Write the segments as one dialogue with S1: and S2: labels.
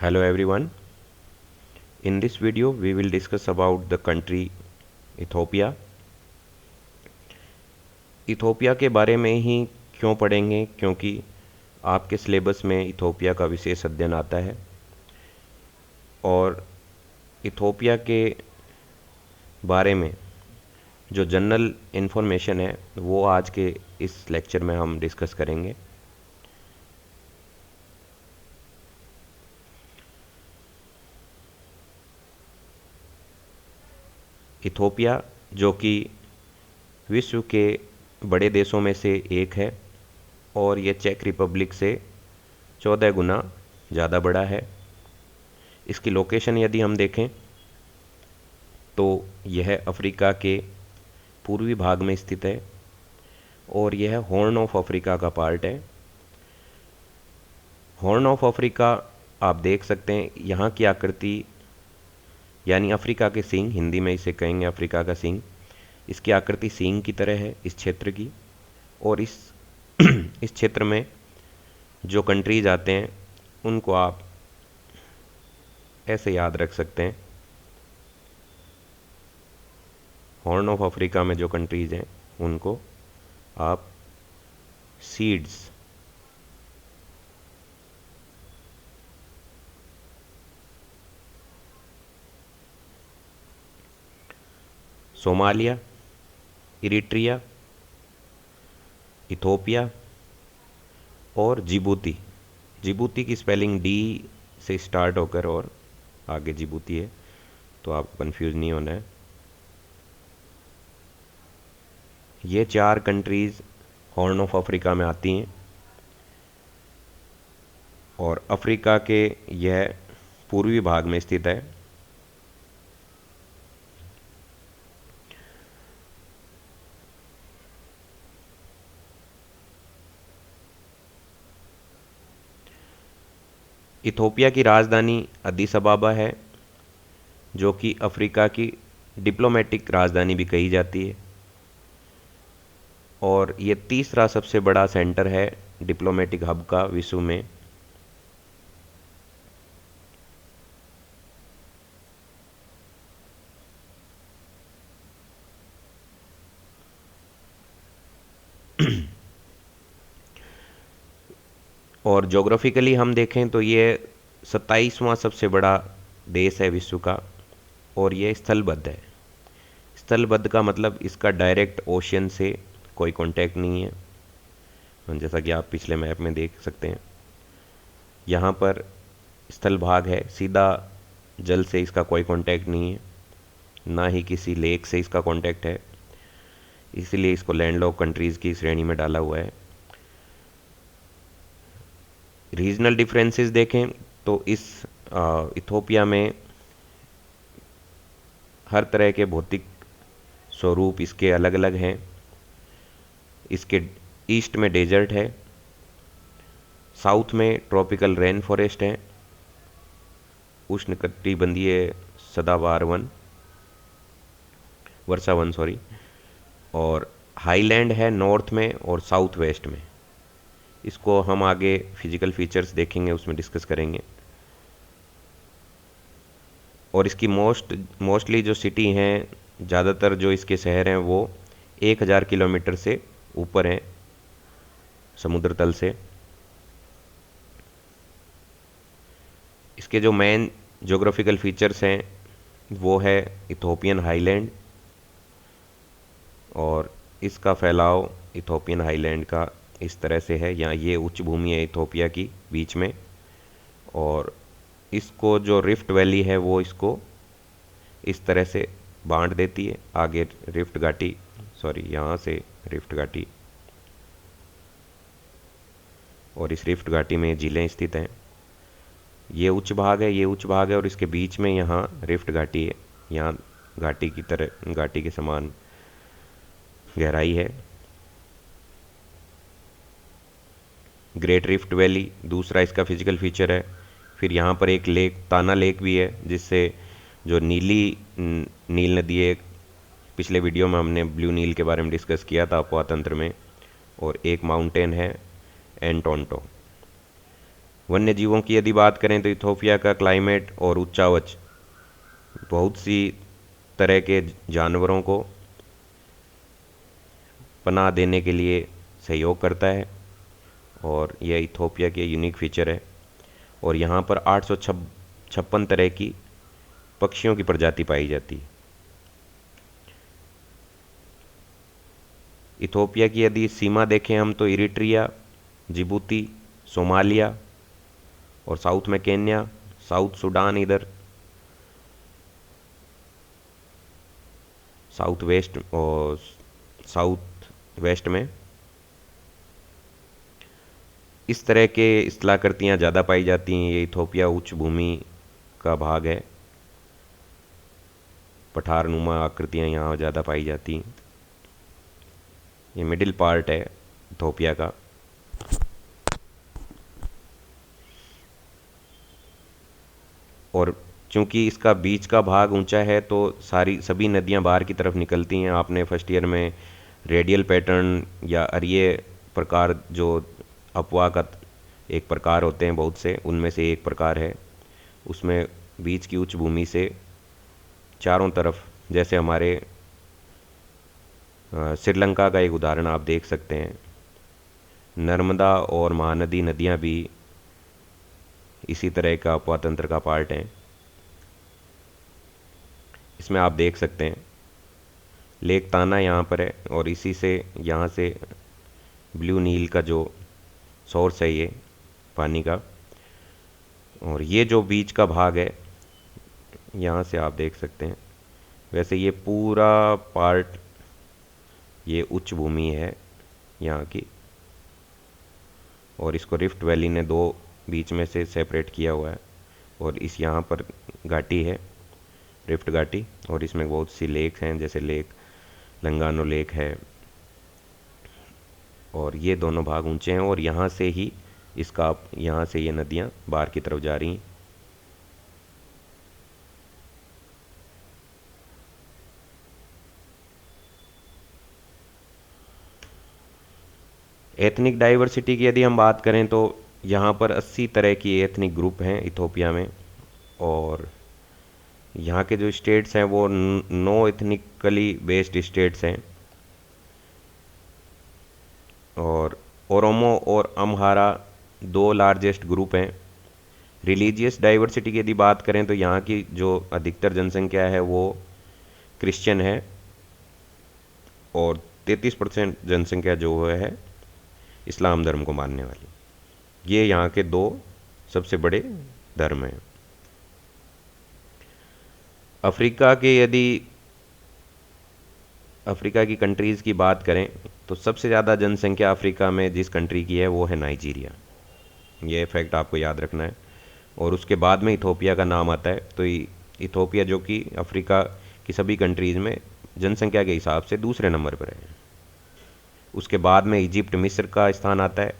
S1: Hello everyone. In this video we will discuss about the country Ethiopia. Ethiopia के बारे में ही क्यों पढ़ेंगे, क्योंकि आपके सिलेबस में इथोपिया का विशेष अध्ययन आता है और इथोपिया के बारे में जो जनरल इन्फॉर्मेशन है वो आज के इस लेक्चर में हम डिस्कस करेंगे। इथोपिया जो कि विश्व के बड़े देशों में से एक है और ये चेक रिपब्लिक से 14 गुना ज़्यादा बड़ा है। इसकी लोकेशन यदि हम देखें तो यह अफ्रीका के पूर्वी भाग में स्थित है और यह हॉर्न ऑफ अफ्रीका का पार्ट है। हॉर्न ऑफ अफ्रीका आप देख सकते हैं, यहाँ की आकृति यानी अफ्रीका के सींग, हिंदी में इसे कहेंगे अफ्रीका का सींग, इसकी आकृति सींग की तरह है इस क्षेत्र की। और इस इस क्षेत्र में जो कंट्रीज आते हैं उनको आप ऐसे याद रख सकते हैं। हॉर्न ऑफ अफ्रीका में जो कंट्रीज हैं उनको आप सीड्स, सोमालिया, इरिट्रिया, इथोपिया और जिबूती। जिबूती की स्पेलिंग डी से स्टार्ट होकर और आगे जिबूती है, तो आपको कंफ्यूज नहीं होना है। ये 4 कंट्रीज़ हॉर्न ऑफ अफ्रीका में आती हैं और अफ्रीका के यह पूर्वी भाग में स्थित है। इथोपिया की राजधानी अदीस अबाबा है, जो कि अफ्रीका की डिप्लोमेटिक राजधानी भी कही जाती है और ये तीसरा सबसे बड़ा सेंटर है डिप्लोमेटिक हब का विश्व में। और जोग्राफिकली हम देखें तो ये 27वां सबसे बड़ा देश है विश्व का और ये स्थलबद्ध है। स्थलबद्ध का मतलब इसका डायरेक्ट ओशियन से कोई कांटेक्ट नहीं है, जैसा कि आप पिछले मैप में देख सकते हैं। यहाँ पर स्थल भाग है, सीधा जल से इसका कोई कांटेक्ट नहीं है, ना ही किसी लेक से इसका कांटेक्ट है, इसीलिए इसको लैंडलॉक कंट्रीज़ की श्रेणी में डाला हुआ है। रीजनल डिफरेंसेस देखें तो इस इथोपिया में हर तरह के भौतिक स्वरूप इसके अलग अलग हैं। इसके ईस्ट में डेजर्ट है, साउथ में ट्रॉपिकल रेन फॉरेस्ट है, उष्णकटिबंधीय सदाबहार वन, वर्षा वन सॉरी, और हाईलैंड है नॉर्थ में और साउथ वेस्ट में। इसको हम आगे फिजिकल फीचर्स देखेंगे, उसमें डिस्कस करेंगे। और इसकी मोस्टली जो सिटी हैं, ज़्यादातर जो इसके शहर हैं वो 1000 किलोमीटर से ऊपर हैं समुद्र तल से। इसके जो मेन ज्योग्राफिकल फीचर्स हैं वो है इथोपियन हाईलैंड, और इसका फैलाव इथोपियन हाईलैंड का इस तरह से है। यहाँ ये उच्च भूमि है इथोपिया की बीच में, और इसको जो रिफ्ट वैली है वो इसको इस तरह से बांट देती है। आगे रिफ्ट घाटी, यहाँ से रिफ्ट घाटी, और इस रिफ्ट घाटी में झीलें स्थित हैं। ये उच्च भाग है, ये उच्च भाग है, और इसके बीच में यहाँ रिफ्ट घाटी है। यहाँ घाटी की तरह, घाटी के समान गहराई है। ग्रेट रिफ्ट वैली दूसरा इसका फिजिकल फीचर है। फिर यहाँ पर एक लेक, ताना लेक भी है, जिससे जो नील नदी है, पिछले वीडियो में हमने ब्लू नील के बारे में डिस्कस किया था अपवा तंत्र में। और एक माउंटेन है एंटोंटो। वन्य जीवों की यदि बात करें तो इथोपिया का क्लाइमेट और उच्चावच बहुत सी तरह के जानवरों को पनाह देने के लिए सहयोग करता है, और यह इथोपिया के यूनिक फीचर है। और यहाँ पर 856 तरह की पक्षियों की प्रजाति पाई जाती है। इथोपिया की यदि सीमा देखें हम तो इरिट्रिया, जिबूती, सोमालिया और साउथ में केन्या, साउथ सूडान, इधर साउथ वेस्ट और साउथ वेस्ट में इस तरह के स्थलाकृतियाँ ज़्यादा पाई जाती हैं। ये इथोपिया उच्च भूमि का भाग है, पठारनुमा आकृतियाँ यहाँ ज़्यादा पाई जाती हैं। ये मिडिल पार्ट है इथोपिया का। और चूंकि इसका बीच का भाग ऊंचा है तो सभी नदियाँ बाहर की तरफ निकलती हैं। आपने फर्स्ट ईयर में रेडियल पैटर्न या अरिये प्रकार, जो अपवाह का एक प्रकार होते हैं बहुत से, उनमें से एक प्रकार है, उसमें बीच की उच्च भूमि से चारों तरफ, जैसे हमारे श्रीलंका का एक उदाहरण आप देख सकते हैं, नर्मदा और महानदी नदियाँ भी इसी तरह का अपवाह तंत्र का पार्ट हैं। इसमें आप देख सकते हैं लेक ताना यहाँ पर है, और इसी से यहाँ से ब्लू नील का जो सोर्स है ये पानी का, और ये जो बीच का भाग है यहाँ से आप देख सकते हैं। वैसे ये पूरा पार्ट ये उच्च भूमि है यहाँ की, और इसको रिफ्ट वैली ने दो बीच में से सेपरेट किया हुआ है। और इस यहाँ पर घाटी है, रिफ्ट घाटी, और इसमें बहुत सी लेक हैं, जैसे लेक लंगानो लेक है। और ये दोनों भाग ऊंचे हैं, और यहाँ से ही यहाँ से ये नदियाँ बाहर की तरफ जा रही हैं। एथनिक डाइवर्सिटी की यदि हम बात करें तो यहाँ पर 80 तरह की एथनिक ग्रुप हैं इथोपिया में। और यहाँ के जो स्टेट्स हैं वो 9 एथनिकली बेस्ड स्टेट्स हैं, और ओरोमो और अम्हारा 2 लार्जेस्ट ग्रुप हैं। रिलीजियस डाइवर्सिटी की यदि बात करें तो यहाँ की जो अधिकतर जनसंख्या है वो क्रिश्चियन है, और 33% जनसंख्या जो है इस्लाम धर्म को मानने वाली। ये यहाँ के 2 सबसे बड़े धर्म हैं। अफ्रीका की कंट्रीज़ की बात करें तो सबसे ज़्यादा जनसंख्या अफ्रीका में जिस कंट्री की है वो है नाइजीरिया। ये फैक्ट आपको याद रखना है। और उसके बाद में इथोपिया का नाम आता है। तो इथोपिया जो कि अफ्रीका की सभी कंट्रीज़ में जनसंख्या के हिसाब से दूसरे नंबर पर है। उसके बाद में इजिप्ट, मिस्र का स्थान आता है,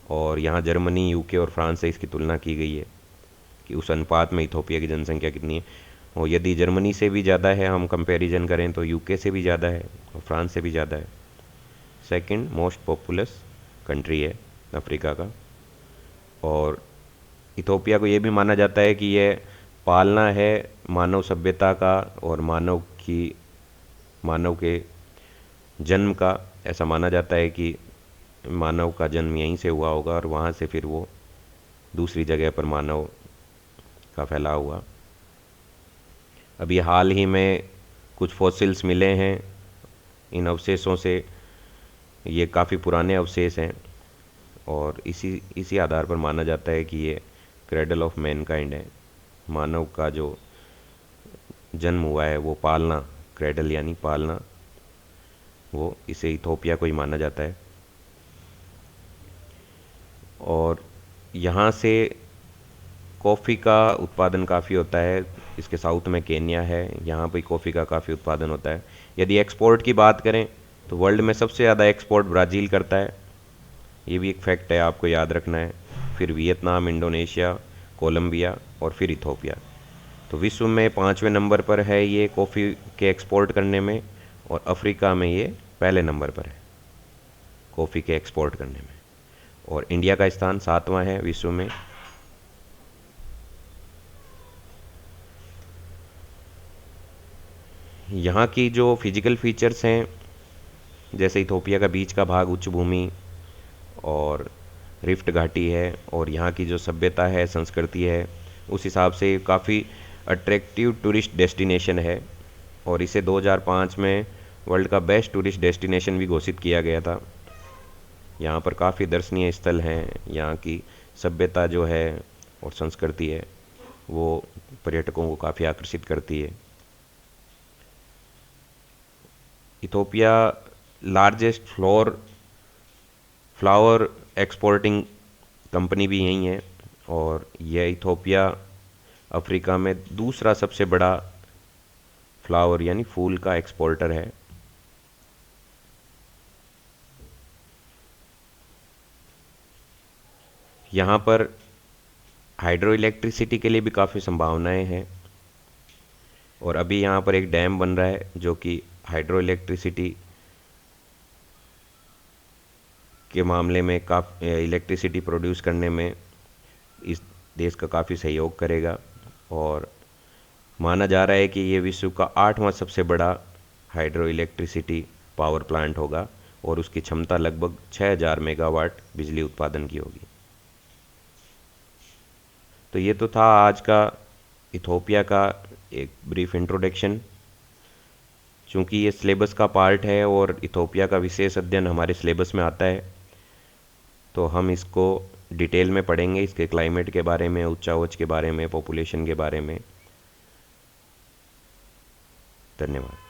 S1: और यहाँ जर्मनी, यूके और फ्रांस से इसकी तुलना की गई है कि उस अनुपात में इथोपिया की जनसंख्या कितनी है। और यदि जर्मनी से भी ज़्यादा है, हम कंपैरिजन करें तो यूके से भी ज़्यादा है और फ्रांस से भी ज़्यादा है। सेकंड मोस्ट पॉपुलस कंट्री है अफ्रीका का। और इथोपिया को ये भी माना जाता है कि यह पालना है मानव सभ्यता का और मानव के जन्म का। ऐसा माना जाता है कि मानव का जन्म यहीं से हुआ होगा, और वहाँ से फिर वो दूसरी जगह पर मानव का फैलाव हुआ। अभी हाल ही में कुछ फॉसिल्स मिले हैं इन अवशेषों से। ये काफ़ी पुराने अवशेष हैं, और इसी आधार पर माना जाता है कि ये क्रेडल ऑफ मैनकाइंड है। मानव का जो जन्म हुआ है वो पालना, क्रेडल यानी पालना, वो इसे इथोपिया को ही माना जाता है। और यहाँ से कॉफ़ी का उत्पादन काफ़ी होता है। इसके साउथ में केन्या है, यहाँ पे कॉफ़ी का काफ़ी उत्पादन होता है। यदि एक्सपोर्ट की बात करें तो वर्ल्ड में सबसे ज़्यादा एक्सपोर्ट ब्राज़ील करता है। ये भी एक फैक्ट है, आपको याद रखना है। फिर वियतनाम, इंडोनेशिया, कोलंबिया और फिर इथोपिया। तो विश्व में 5वें नंबर पर है ये कॉफ़ी के एक्सपोर्ट करने में, और अफ्रीका में ये पहले नंबर पर है कॉफ़ी के एक्सपोर्ट करने में। और इंडिया का स्थान 7वां है विश्व में यहाँ की जो फिजिकल फीचर्स हैं, जैसे इथोपिया का बीच का भाग उच्च भूमि और रिफ्ट घाटी है, और यहाँ की जो सभ्यता है, संस्कृति है, उस हिसाब से काफ़ी अट्रैक्टिव टूरिस्ट डेस्टिनेशन है। और इसे 2005 में वर्ल्ड का बेस्ट टूरिस्ट डेस्टिनेशन भी घोषित किया गया था। यहाँ पर काफ़ी दर्शनीय स्थल हैं। यहाँ की सभ्यता जो है और संस्कृति है वो पर्यटकों को काफ़ी आकर्षित करती है। Ethiopia largest flower exporting company भी यही है, और यह इथोपिया अफ्रीका में दूसरा सबसे बड़ा फ्लावर यानी फूल का एक्सपोर्टर है। यहाँ पर हाइड्रो इलेक्ट्रिसिटी के लिए भी काफ़ी संभावनाएं हैं, और अभी यहाँ पर एक डैम बन रहा है जो कि हाइड्रो इलेक्ट्रिसिटी के मामले में इलेक्ट्रिसिटी प्रोड्यूस करने में इस देश का काफ़ी सहयोग करेगा। और माना जा रहा है कि ये विश्व का 8वां सबसे बड़ा हाइड्रो इलेक्ट्रिसिटी पावर प्लांट होगा, और उसकी क्षमता लगभग 6000 मेगावाट बिजली उत्पादन की होगी। तो ये तो था आज का इथोपिया का एक ब्रीफ इंट्रोडक्शन। चूँकि ये सिलेबस का पार्ट है और इथोपिया का विशेष अध्ययन हमारे सिलेबस में आता है, तो हम इसको डिटेल में पढ़ेंगे, इसके क्लाइमेट के बारे में, उच्चावच के बारे में, पॉपुलेशन के बारे में। धन्यवाद।